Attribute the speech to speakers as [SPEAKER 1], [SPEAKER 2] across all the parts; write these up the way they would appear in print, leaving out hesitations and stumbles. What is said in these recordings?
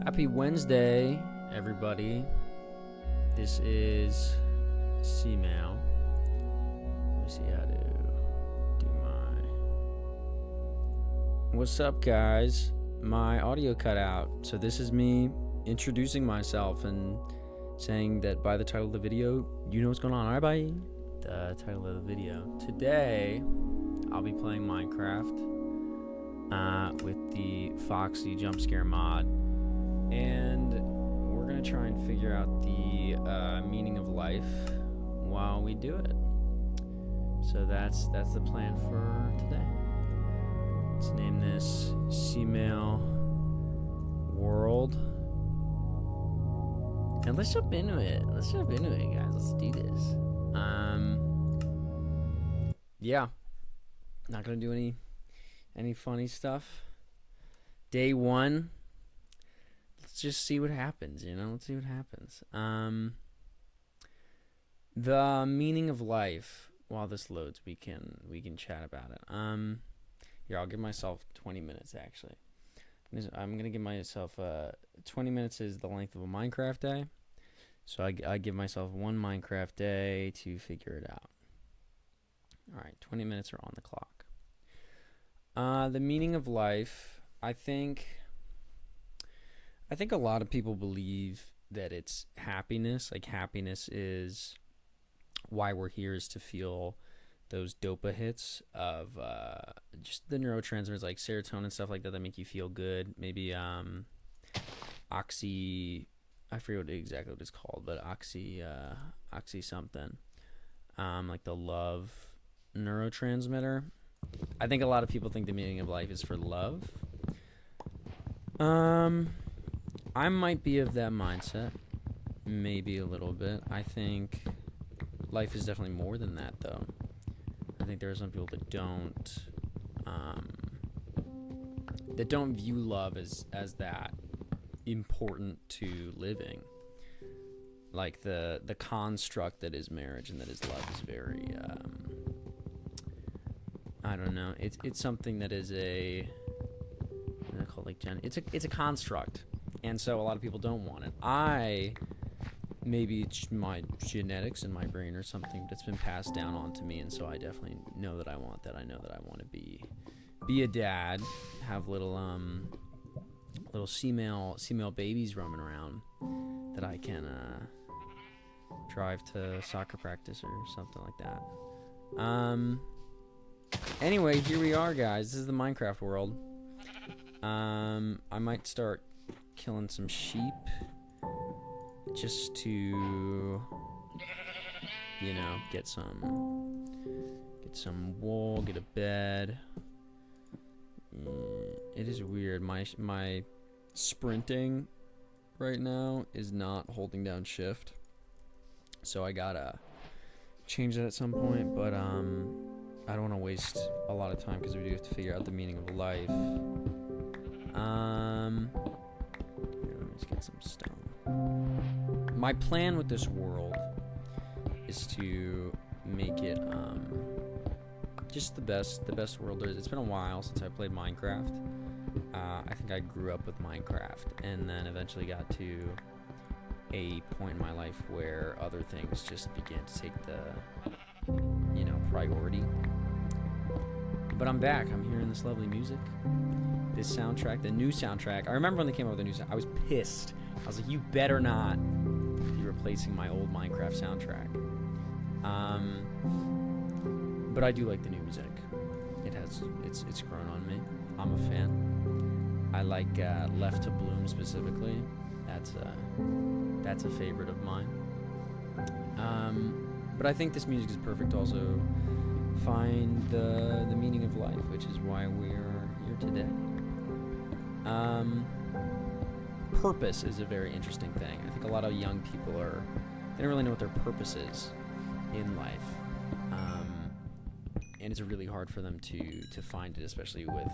[SPEAKER 1] Happy Wednesday, everybody. This is C-Mail. Let me see how to do my... What's up, guys? My audio cut out. So this is me introducing myself and saying that by the title of the video, you know what's going on. All right, bye. The title of the video. Today, I'll be playing Minecraft with the Foxy jumpscare mod. And we're going to try and figure out the meaning of life while we do it. So that's the plan for today. Let's name this C-Mail World. And let's jump into it. Let's jump into it, guys. Let's do this. Yeah. Not going to do any funny stuff. Day one. Let's just see what happens, you know? Let's see what happens. The meaning of life. While this loads, we can chat about it. Here, I'll give myself 20 minutes, actually. I'm going to give myself 20 minutes is the length of a Minecraft day. So I give myself one Minecraft day to figure it out. All right, 20 minutes are on the clock. The meaning of life, I think a lot of people believe that it's happiness. Like, happiness is why we're here, is to feel those dopa hits of just the neurotransmitters like serotonin and stuff like that make you feel good. Maybe oxy, I forget exactly what it's called, but oxy something, like the love neurotransmitter. I think a lot of people think the meaning of life is for love. I might be of that mindset, maybe a little bit. I think life is definitely more than that, though. I think there are some people that don't view love as that important to living. Like the construct that is marriage and that is love is very I don't know. It's something that is it's a construct. And so a lot of people don't want it. Maybe it's my genetics in my brain or something that's been passed down onto me, and so I definitely know that I want that. I know that I want to be a dad, have little female babies roaming around that I can drive to soccer practice or something like that. Anyway, here we are, guys. This is the Minecraft world. I might start killing some sheep just to, you know, get some wool, get a bed. It is weird. My sprinting right now is not holding down shift, so I gotta change that at some point. But I don't want to waste a lot of time because we do have to figure out the meaning of life. Here, let me just get some stone. My plan with this world is to make it just the best world there is. It's been a while since I played Minecraft. I think I grew up with Minecraft and then eventually got to a point in my life where other things just began to take the, you know, priority. But I'm back. I'm hearing this lovely music. This soundtrack, the new soundtrack. I remember when they came out with the new soundtrack, I was pissed. I was like, you better not be replacing my old Minecraft soundtrack. But I do like the new music. It's grown on me. I'm a fan. I like Left to Bloom specifically. That's a favorite of mine. But I think this music is perfect to also find the meaning of life, which is why we're here today. Purpose is a very interesting thing. I think a lot of young people they don't really know what their purpose is in life. And it's really hard for them to find it, especially with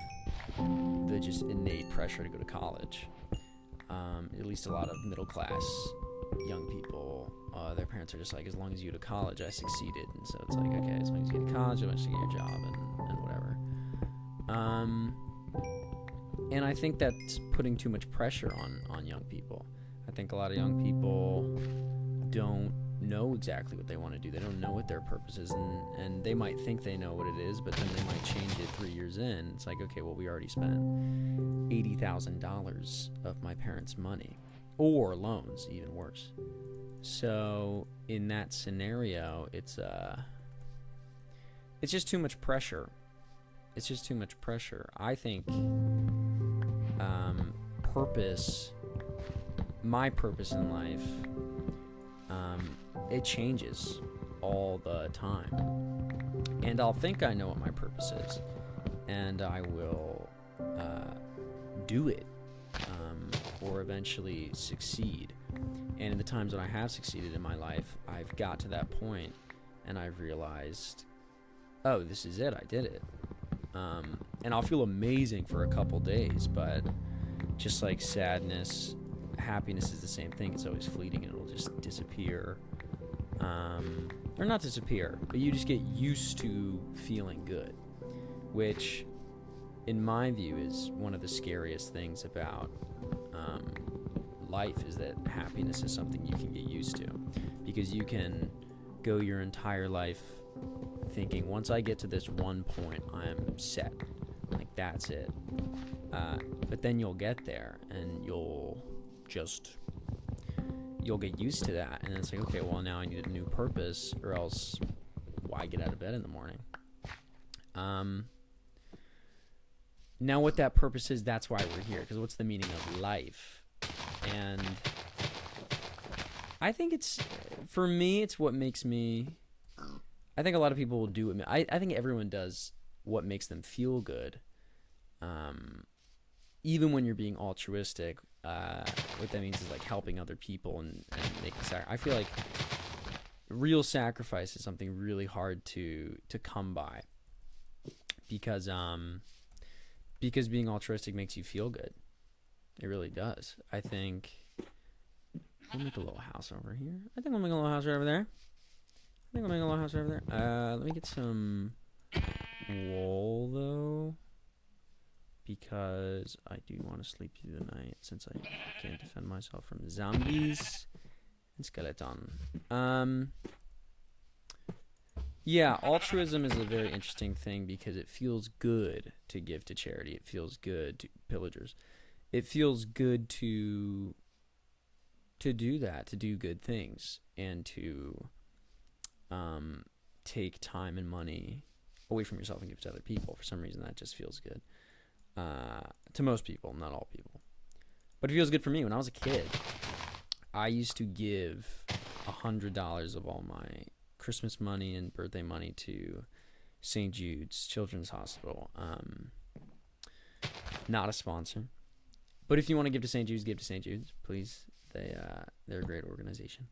[SPEAKER 1] the just innate pressure to go to college. At least a lot of middle class young people, their parents are just like, as long as you go to college, I succeeded. And so it's like, okay, as long as you get to college, eventually get your job and whatever. And I think that's putting too much pressure on young people. I think a lot of young people don't know exactly what they want to do. They don't know what their purpose is, and they might think they know what it is, but then they might change it 3 years in. It's like, okay, well, we already spent $80,000 of my parents' money, or loans, even worse. So in that scenario, it's just too much pressure. It's just too much pressure. I think purpose, my purpose in life, it changes all the time. And I'll think I know what my purpose is, and I will do it, or eventually succeed. And in the times when I have succeeded in my life, I've got to that point, and I've realized, oh, this is it. I did it. And I'll feel amazing for a couple days, but just like sadness, happiness is the same thing. It's always fleeting, and it'll just disappear. Or not disappear, but you just get used to feeling good, which, in my view, is one of the scariest things about life, is that happiness is something you can get used to, because you can go your entire life thinking, once I get to this one point, I'm set. Like, that's it. But then you'll get there, and you'll get used to that, and it's like, okay, well, now I need a new purpose, or else why get out of bed in the morning? Now what that purpose is, that's why we're here, because what's the meaning of life? And I think it's, for me, it's what makes me, I think a lot of people will do it. I think everyone does what makes them feel good. Even when you're being altruistic, what that means is like helping other people and making sacrifice. I feel like real sacrifice is something really hard to come by, because being altruistic makes you feel good. It really does. I think I'll make a little house over here. I think I'll make a little house right over there. Let me get some wool though, because I do want to sleep through the night, since I can't defend myself from zombies and skeleton. Yeah, altruism is a very interesting thing, because it feels good to give to charity. It feels good to pillagers. It feels good to do that, to do good things, and to take time and money away from yourself and give it to other people. For some reason, that just feels good. To most people, not all people. But it feels good for me. When I was a kid, I used to give $100 of all my Christmas money and birthday money to St. Jude's Children's Hospital. Not a sponsor. But if you want to give to St. Jude's, give to St. Jude's, please. They're a great organization.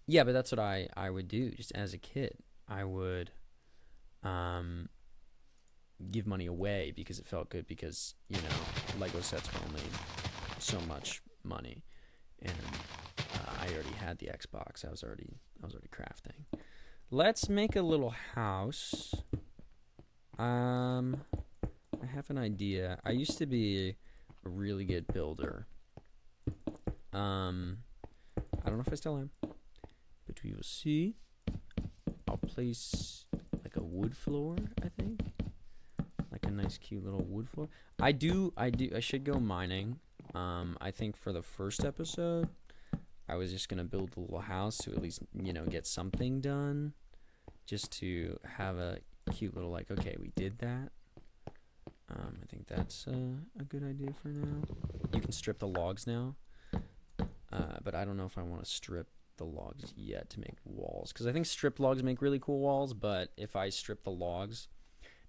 [SPEAKER 1] Yeah, but that's what I would do. Just as a kid, I would give money away, because it felt good, because, you know, Lego sets were only so much money, and I already had the Xbox. I was already crafting. Let's make a little house. I have an idea. I used to be a really good builder. I don't know if I still am, but we will see. I'll place like a wood floor, I think. Like a nice cute little wood floor. I should go mining. I think for the first episode, I was just gonna build a little house to at least, you know, get something done, just to have a cute little, like, okay, we did that. I think that's a good idea for now. You can strip the logs now, but I don't know if I want to strip the logs yet to make walls, because I think stripped logs make really cool walls, but if I strip the logs,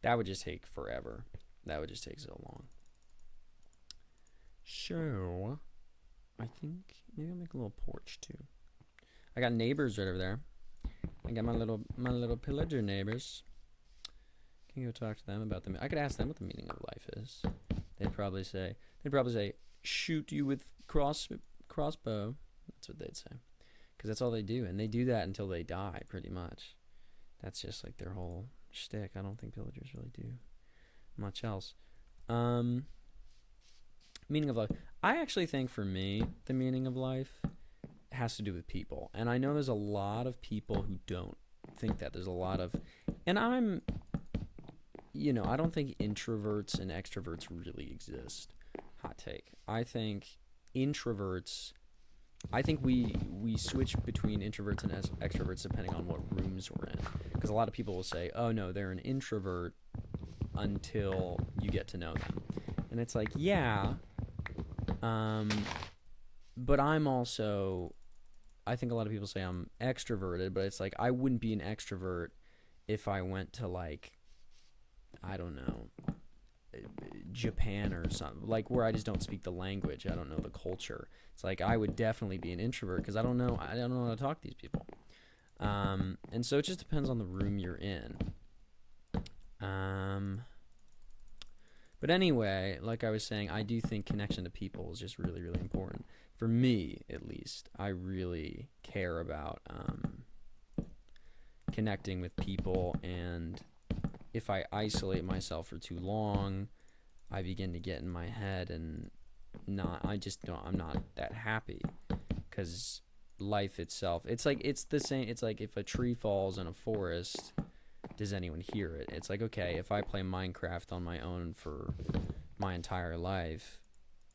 [SPEAKER 1] that would just take forever. That would just take so long. So I think maybe I'll make a little porch too. I got neighbors right over there. I got my little pillager neighbors. Can go talk to them about them. I could ask them what the meaning of life is. They'd probably say, shoot you with crossbow. That's what they'd say, because that's all they do, and they do that until they die, pretty much. That's just like their whole shtick. I don't think pillagers really do Much else. Meaning of life. I actually think for me, the meaning of life has to do with people. And I know there's a lot of people who don't think that. There's a lot of, and I'm, I don't think introverts and extroverts really exist. Hot take. I think introverts, I think we switch between introverts and extroverts depending on what rooms we're in. Because a lot of people will say, oh no, they're an introvert until you get to know them. And it's like, yeah, but I'm also, I think a lot of people say I'm extroverted, but it's like I wouldn't be an extrovert if I went to like, I don't know, Japan or something, like where I just don't speak the language. I don't know the culture. It's like I would definitely be an introvert because I don't know how to talk to these people. And so it just depends on the room you're in. But anyway, like I was saying, I do think connection to people is just really, really important. For me, at least, I really care about connecting with people, and if I isolate myself for too long, I begin to get in my head and I'm not that happy, because life itself, it's the same. It's like if a tree falls in a forest, does anyone hear it? It's like, okay, if I play Minecraft on my own for my entire life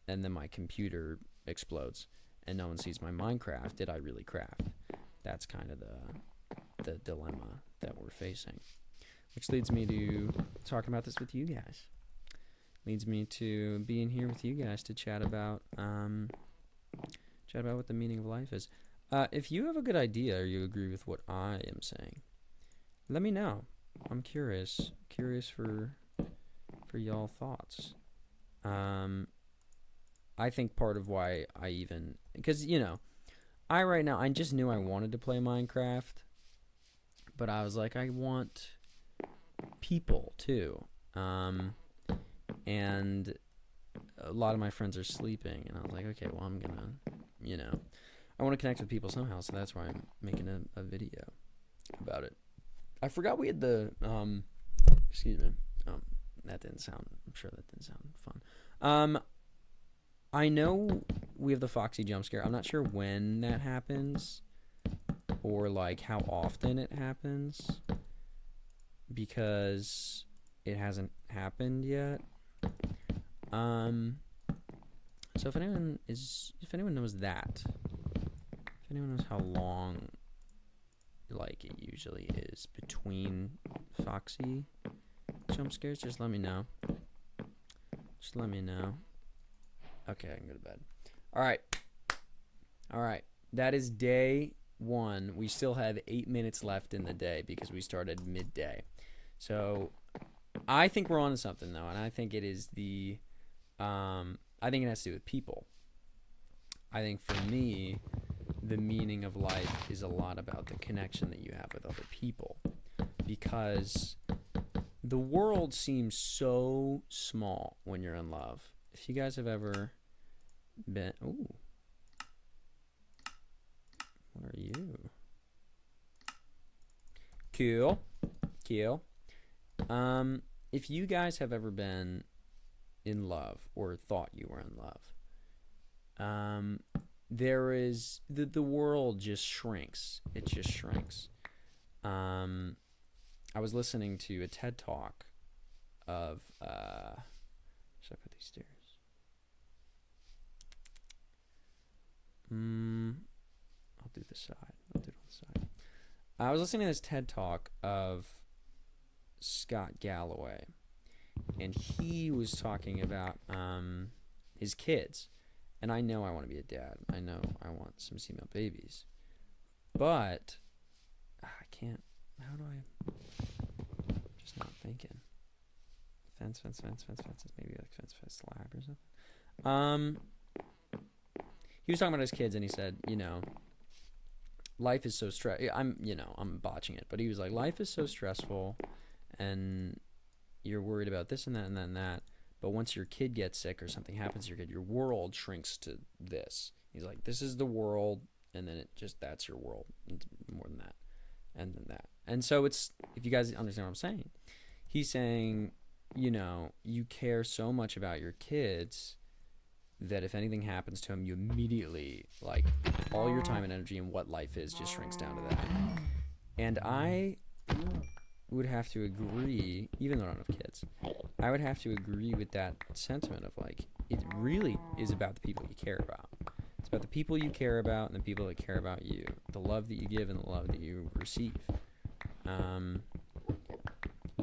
[SPEAKER 1] and then my computer explodes and no one sees my Minecraft, did I really craft? That's kind of the dilemma that we're facing, which leads me to talking about this with you guys. Leads me to being here with you guys to chat about what the meaning of life is. If you have a good idea or you agree with what I am saying, let me know. I'm curious for y'all thoughts. I think part of why I even, because I just knew I wanted to play Minecraft, but I was like, I want people too. And a lot of my friends are sleeping, and I was like, okay, well, I'm gonna, I want to connect with people somehow, so that's why I'm making a video about it. I forgot we had the, excuse me, I'm sure that didn't sound fun. I know we have the Foxy jump scare. I'm not sure when that happens or like how often it happens, because it hasn't happened yet. So if anyone knows that, if anyone knows how long like it usually is between Foxy jump scares, just let me know. Okay, I can go to bed. All right, that is day 1. We still have 8 minutes left in the day because we started midday. So I think we're on to something though, and I think it is I think it has to do with people. I think for me, the meaning of life is a lot about the connection that you have with other people, because the world seems so small when you're in love. If you guys have ever been, ooh, what are you? Cool. If you guys have ever been in love or thought you were in love, there is the world just shrinks. It just shrinks. I was listening to a TED talk of should I put these stairs? I'll do the side. I'll do it on the side. I was listening to this TED talk of Scott Galloway, and he was talking about his kids. And I know I want to be a dad. I know I want some female babies. But I can't. How do I? I'm just not thinking. Fence. Maybe like fence slab or something. He was talking about his kids, and he said, life is so I'm botching it, but he was like, life is so stressful, and you're worried about this and that and that and that. But once your kid gets sick or something happens to your kid, your world shrinks to this. He's like, this is the world, and then that's your world. More than that, and then that. And so it's, if you guys understand what I'm saying, he's saying you know, you care so much about your kids that if anything happens to them, you immediately, like, all your time and energy and what life is just shrinks down to that. And I would have to agree, even though I don't have kids, I would have to agree with that sentiment of, like, it really is about the people you care about. It's about the people you care about and the people that care about you, the love that you give and the love that you receive.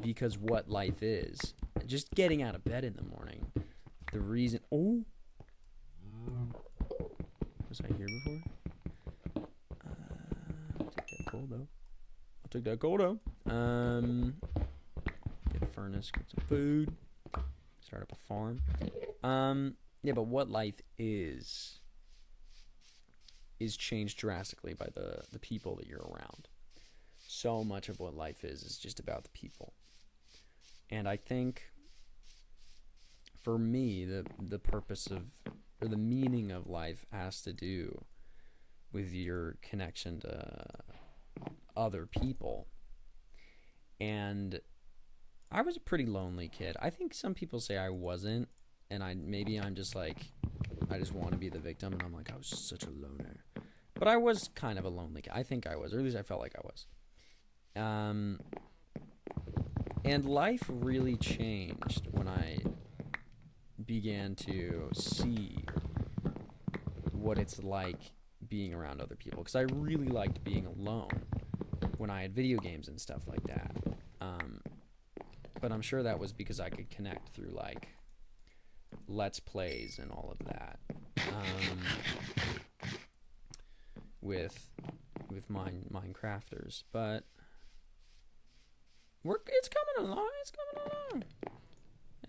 [SPEAKER 1] Because what life is, just getting out of bed in the morning, the reason... Oh! Was I here before? I'll take that cold, though. I'll take that cold, though. Get a furnace, get some food, start up a farm. Yeah, but what life is changed drastically by the people that you're around. So much of what life is just about the people. And I think, for me, the purpose of, or the meaning of life has to do with your connection to other people. And I was a pretty lonely kid. I think some people say I wasn't, and maybe I'm just like, I just want to be the victim, and I'm like, I was such a loner. But I was kind of a lonely kid. I think I was, or at least I felt like I was. And life really changed when I began to see what it's like being around other people. Because I really liked being alone when I had video games and stuff like that. But I'm sure that was because I could connect through, like, Let's Plays and all of that. With Minecrafters. But it's coming along.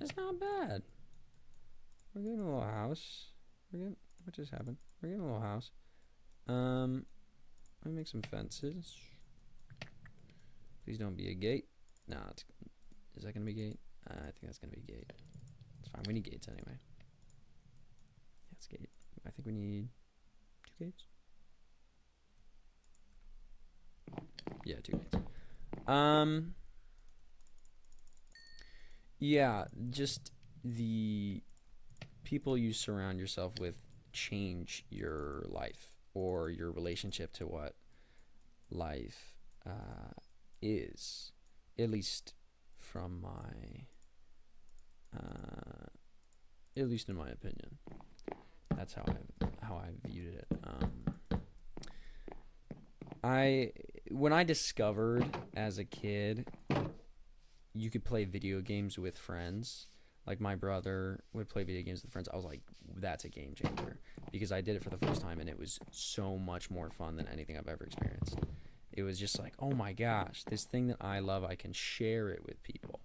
[SPEAKER 1] It's not bad. We're getting a little house. What just happened? We're getting a little house. Let me make some fences. Please don't be a gate. Nah, is that gonna be a gate? I think that's gonna be a gate. It's fine. We need gates anyway. Yeah, it's a gate. I think we need 2 gates. Yeah, 2 gates. Yeah, just the people you surround yourself with change your life or your relationship to what life is, at least from at least in my opinion. That's how I viewed it. When I discovered as a kid you could play video games with friends, like my brother would play video games with friends, I was like, that's a game changer, because I did it for the first time and it was so much more fun than anything I've ever experienced. It was just like, oh my gosh, this thing that I love, I can share it with people.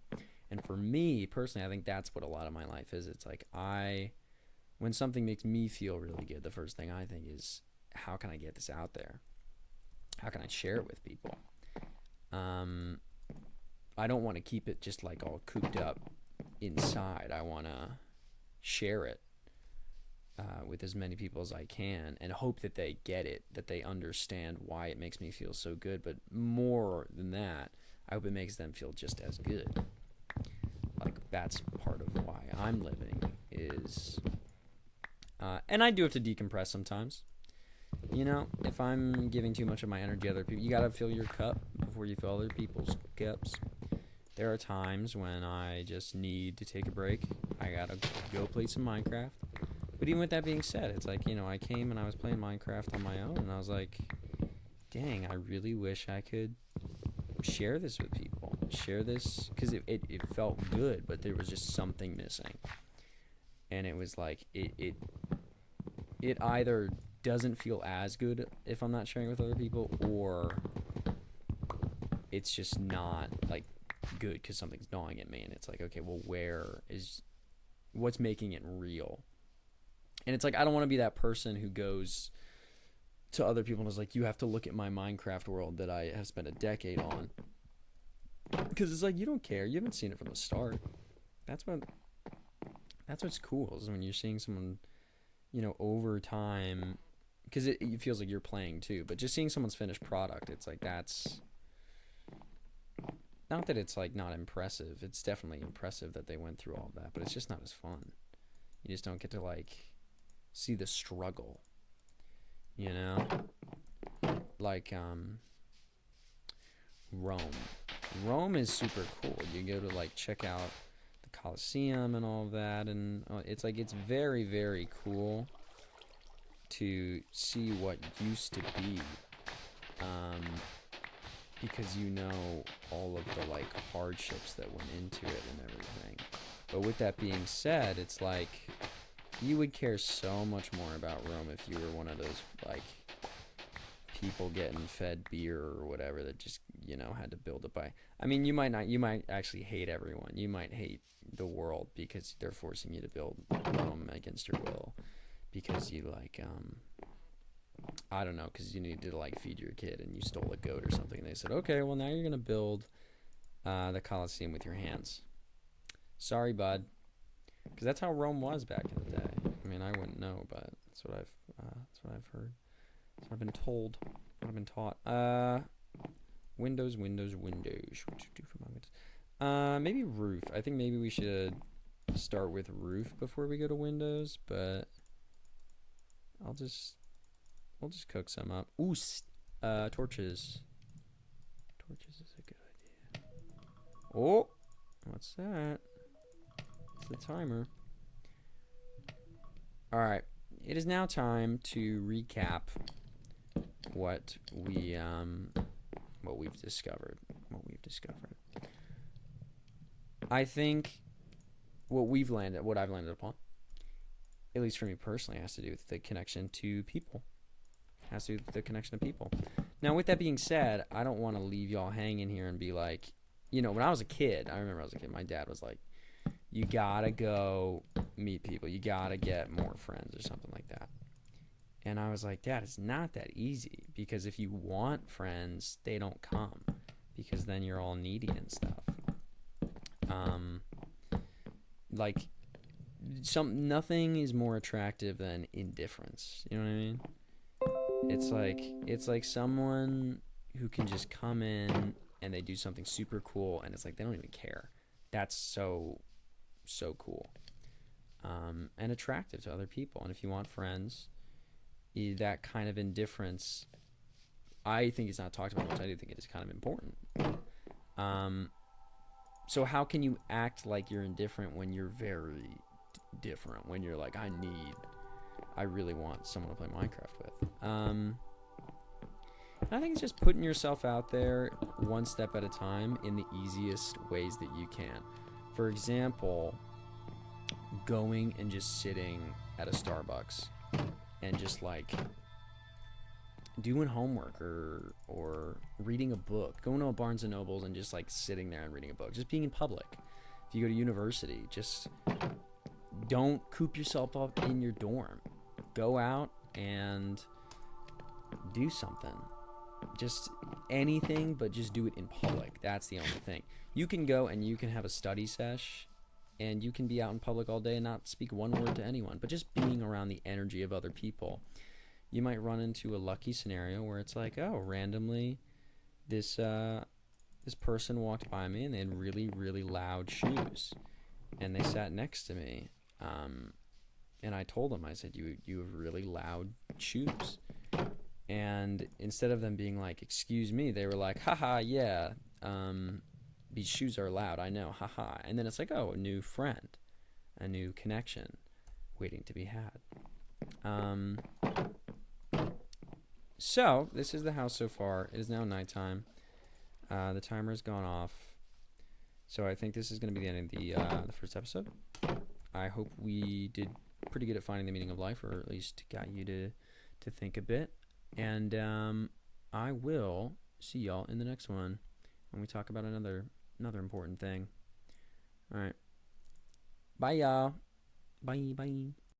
[SPEAKER 1] And for me personally, I think that's what a lot of my life is. It's like, when something makes me feel really good, the first thing I think is, how can I get this out there? How can I share it with people? I don't want to keep it just like all cooped up inside. I want to share it with as many people as I can and hope that they get it, that they understand why it makes me feel so good. But more than that, I hope it makes them feel just as good. Like, that's part of why I'm living is... and I do have to decompress sometimes. You know, if I'm giving too much of my energy to other people, you gotta fill your cup before you fill other people's cups. There are times when I just need to take a break. I gotta go play some Minecraft. But even with that being said, it's like, you know, I came and I was playing Minecraft on my own, and I was like, dang, I really wish I could share this with people. Share this, because it felt good, but there was just something missing. And it was like, it either doesn't feel as good if I'm not sharing with other people, or it's just not, like, good because something's gnawing at me, and it's like, okay, well, what's making it real? And it's like, I don't want to be that person who goes to other people and is like, you have to look at my Minecraft world that I have spent a decade on, because it's like, you don't care, you haven't seen it from the start. That's what's cool, is when you're seeing someone, you know, over time, because it feels like you're playing too, but just seeing someone's finished product, it's like, not that it's like not impressive. It's definitely impressive that they went through all of that, but it's just not as fun. You just don't get to like see the struggle, you know? Like Rome. Rome is super cool. You go to like check out the Colosseum and all of that, and it's like it's very, very cool to see what used to be, because you know all of the like hardships that went into it and everything. But with that being said, it's like you would care so much more about Rome if you were one of those like people getting fed beer or whatever that just, you know, had to build it by. I mean, you might not. You might actually hate everyone. You might hate the world because they're forcing you to build Rome against your will, because you like I don't know, because you needed to like feed your kid and you stole a goat or something. And they said, okay, well now you're gonna build the Colosseum with your hands. Sorry, bud. Because that's how Rome was back in the day. I mean, I wouldn't know, but that's what I've heard. That's what I've been told. What I've been taught. Windows. What to do for my windows? Maybe roof. I think maybe we should start with roof before we go to windows. But we'll just cook some up. Ooh, torches. Torches is a good idea. Oh, what's that? It's the timer. All right. It is now time to recap what we've discovered. I think what I've landed upon, at least for me personally, has to do with the connection to people. Now, with that being said, I don't want to leave y'all hanging here and be like, you know, when I was a kid, my dad was like, you gotta go meet people. You gotta get more friends or something like that. And I was like, Dad, it's not that easy, because if you want friends, they don't come, because then you're all needy and stuff. Like nothing is more attractive than indifference. You know what I mean? It's like someone who can just come in and they do something super cool, and it's like they don't even care. That's so cool, and attractive to other people. And if you want friends, that kind of indifference, I think it's not talked about much. I do think it is kind of important. So how can you act like you're indifferent when you're very different? When you're like, I really want someone to play Minecraft with. I think it's just putting yourself out there one step at a time in the easiest ways that you can. For example, going and just sitting at a Starbucks and just like doing homework or reading a book, going to a Barnes and Nobles and just like sitting there and reading a book, just being in public. If you go to university, just don't coop yourself up in your dorm. Go out and do something. Just anything, but just do it in public. That's the only thing. You can go and you can have a study sesh, and you can be out in public all day and not speak one word to anyone, but just being around the energy of other people. You might run into a lucky scenario where it's like, oh, randomly this person walked by me and they had really, really loud shoes, and they sat next to me, and I told them, I said, you have really loud shoes. And instead of them being like, excuse me, they were like, haha, yeah, these shoes are loud, I know, haha. And then it's like, oh, a new friend, a new connection waiting to be had. So this is the house so far. It is now nighttime. The timer has gone off. So I think this is going to be the end of the first episode. I hope we did pretty good at finding the meaning of life, or at least got you to think a bit. And I will see y'all in the next one when we talk about another important thing. All right. Bye, y'all. Bye.